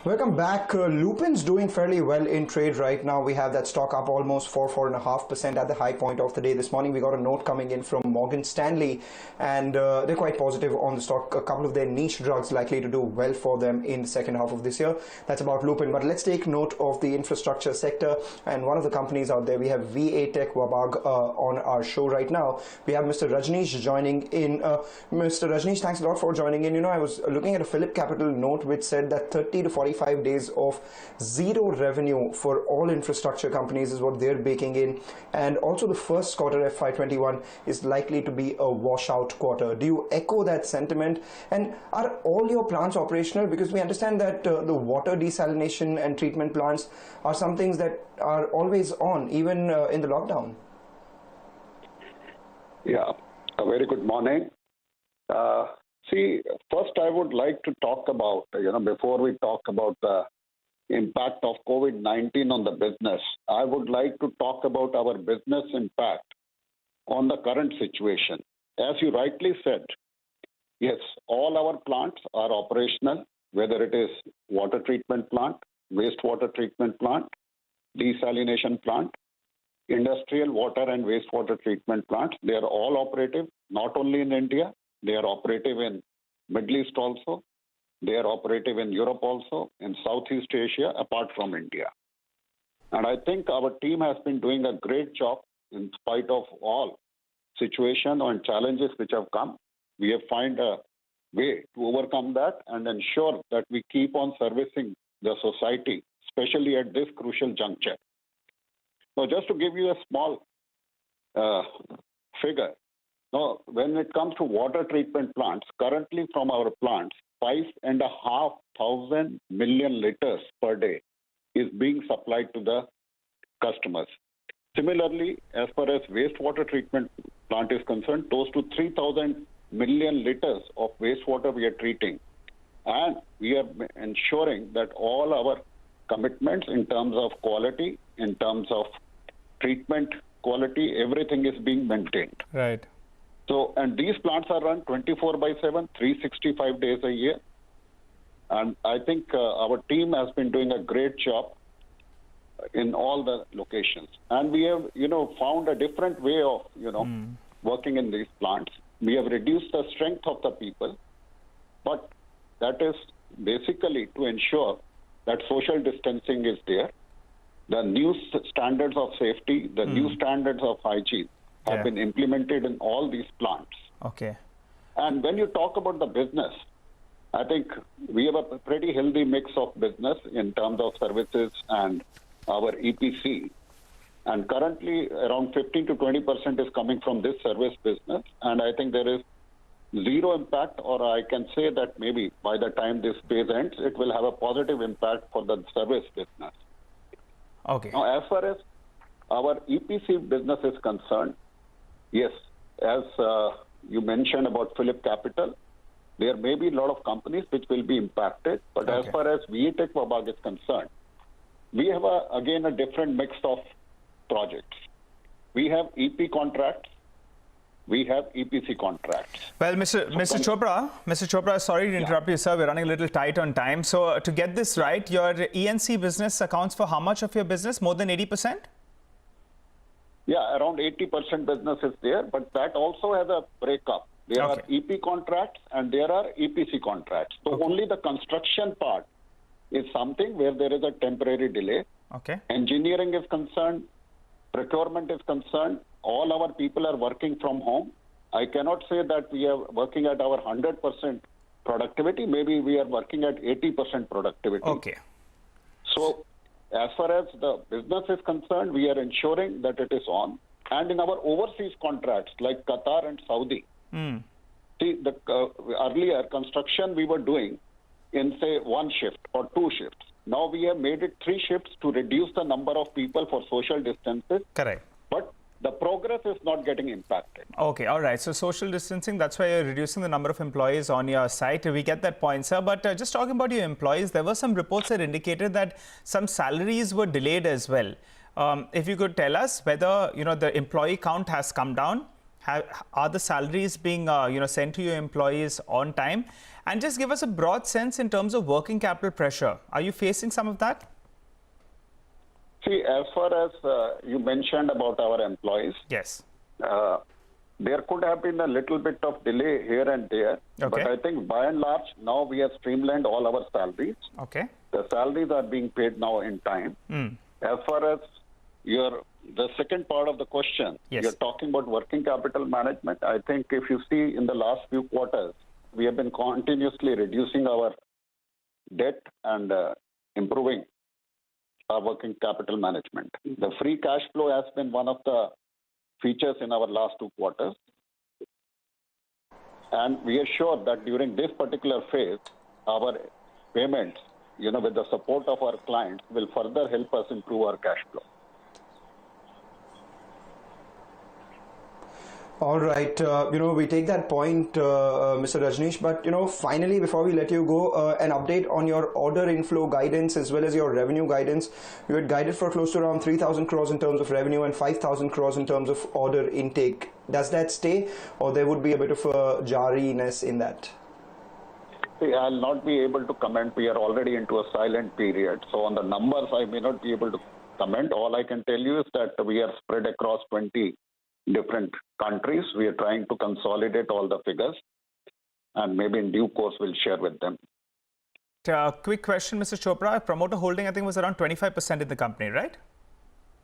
Welcome back. Lupin's doing fairly well in trade right now. We have that stock up almost 4.5% at the high point of the day. This morning we got a note coming in from Morgan Stanley, and they're quite positive on the stock. A couple of their niche drugs likely to do well for them in the second half of this year. That's about Lupin. But let's take note of the infrastructure sector, and one of the companies out there. We have VA Tech Wabag on our show right now. We have Mr. Rajneesh joining in. Mr. Rajneesh, thanks a lot for joining in. You know, I was looking at a Phillip Capital note which said that 30 to 45 days of zero revenue for all infrastructure companies is what they're baking in, and also the first quarter FY21 is likely to be a washout quarter. Do you echo that sentiment, and are all your plants operational? Because we understand that the water desalination and treatment plants are some things that are always on, even in the lockdown. Yeah, a very good morning. See, first I would like to talk about, before we talk about the impact of COVID-19 on the business, I would like to talk about our business impact on the current situation. As you rightly said, yes, all our plants are operational, whether it is water treatment plant, wastewater treatment plant, desalination plant, industrial water and wastewater treatment plants. They are all operative, not only in India. They are operative in Middle East also. They are operative in Europe also, in Southeast Asia, apart from India. And I think our team has been doing a great job in spite of all situations and challenges which have come. We have found a way to overcome that and ensure that we keep on servicing the society, especially at this crucial juncture. Now, just to give you a small figure, now, when it comes to water treatment plants, currently from our plants, 5,500 million liters per day is being supplied to the customers. Similarly, as far as wastewater treatment plant is concerned, close to 3,000 million liters of wastewater we are treating. And we are ensuring that all our commitments in terms of quality, in terms of treatment quality, everything is being maintained. Right. So, and these plants are run 24/7, 365 days a year. And I think our team has been doing a great job in all the locations. And we have, found a different way of, working in these plants. We have reduced the strength of the people, but that is basically to ensure that social distancing is there. The new standards of safety, the new standards of hygiene have been implemented in all these plants. Okay. And when you talk about the business, I think we have a pretty healthy mix of business in terms of services and our EPC. And currently around 15 to 20% is coming from this service business. And I think there is zero impact, or I can say that maybe by the time this phase ends, it will have a positive impact for the service business. Okay. Now, as far as our EPC business is concerned, yes, as you mentioned about Phillip Capital, there may be a lot of companies which will be impacted. But as far as VA Tech Wabag is concerned, we have, again, a different mix of projects. We have EP contracts. We have EPC contracts. Well, Mr. Chopra, sorry to interrupt you, sir. We're running a little tight on time. So to get this right, your ENC business accounts for how much of your business? More than 80%? Yeah, around 80% business is there, but that also has a breakup. There are EP contracts and there are EPC contracts. So only the construction part is something where there is a temporary delay. Okay. Engineering is concerned, procurement is concerned, all our people are working from home. I cannot say that we are working at our 100% productivity. Maybe we are working at 80% productivity. Okay. So, as far as the business is concerned, we are ensuring that it is on. And in our overseas contracts like Qatar and Saudi, see, the earlier construction we were doing in, say, one shift or two shifts. Now we have made it 3 shifts to reduce the number of people for social distances. Correct. But the progress is not getting impacted. Okay, all right. So social distancing, that's why you're reducing the number of employees on your site. We get that point, sir. But just talking about your employees, there were some reports that indicated that some salaries were delayed as well. If you could tell us whether, the employee count has come down, are the salaries being, sent to your employees on time? And just give us a broad sense in terms of working capital pressure. Are you facing some of that? See, as far as you mentioned about our employees, Yes. there could have been a little bit of delay here and there. Okay. But I think by and large, now we have streamlined all our salaries. Okay. The salaries are being paid now in time. As far as the second part of the question, Yes. you're talking about working capital management. I think if you see in the last few quarters, we have been continuously reducing our debt and improving our working capital management. The free cash flow has been one of the features in our last 2 quarters. And we are sure that during this particular phase, our payments, with the support of our clients, will further help us improve our cash flow. All right, we take that point, Mr. Rajneesh, but, finally, before we let you go, an update on your order inflow guidance as well as your revenue guidance. You had guided for close to around 3,000 crores in terms of revenue and 5,000 crores in terms of order intake. Does that stay, or there would be a bit of a jarriness in that? See, I'll not be able to comment. We are already into a silent period. So on the numbers, I may not be able to comment. All I can tell you is that we are spread across 20 different countries. We are trying to consolidate all the figures, and maybe in due course we'll share with them. Quick question, Mr. Chopra. Promoter holding, I think, was around 25% in the company, right?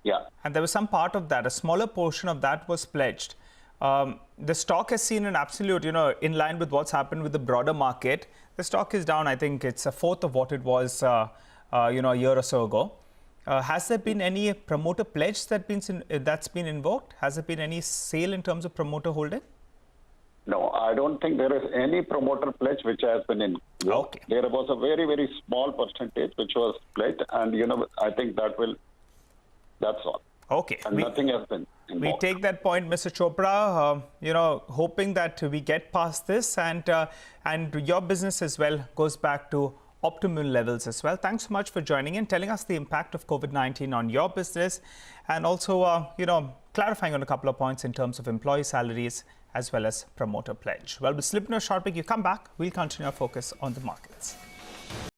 Yeah. And there was some part of that, a smaller portion of that was pledged. The stock has seen an absolute, in line with what's happened with the broader market. The stock is down. I think it's a fourth of what it was, a year or so ago. Has there been any promoter pledge that's been invoked? Has there been any sale in terms of promoter holding? No, I don't think there is any promoter pledge which has been invoked. Okay. There was a very, very small percentage which was pledged, and I think that's all. Okay. And nothing has been invoked. We take that point, Mr. Chopra, hoping that we get past this and your business as well goes back to optimal levels as well. Thanks so much for joining in, telling us the impact of COVID-19 on your business, and also, clarifying on a couple of points in terms of employee salaries as well as promoter pledge. Well, we'll slip into a short break. You come back, we'll continue our focus on the markets.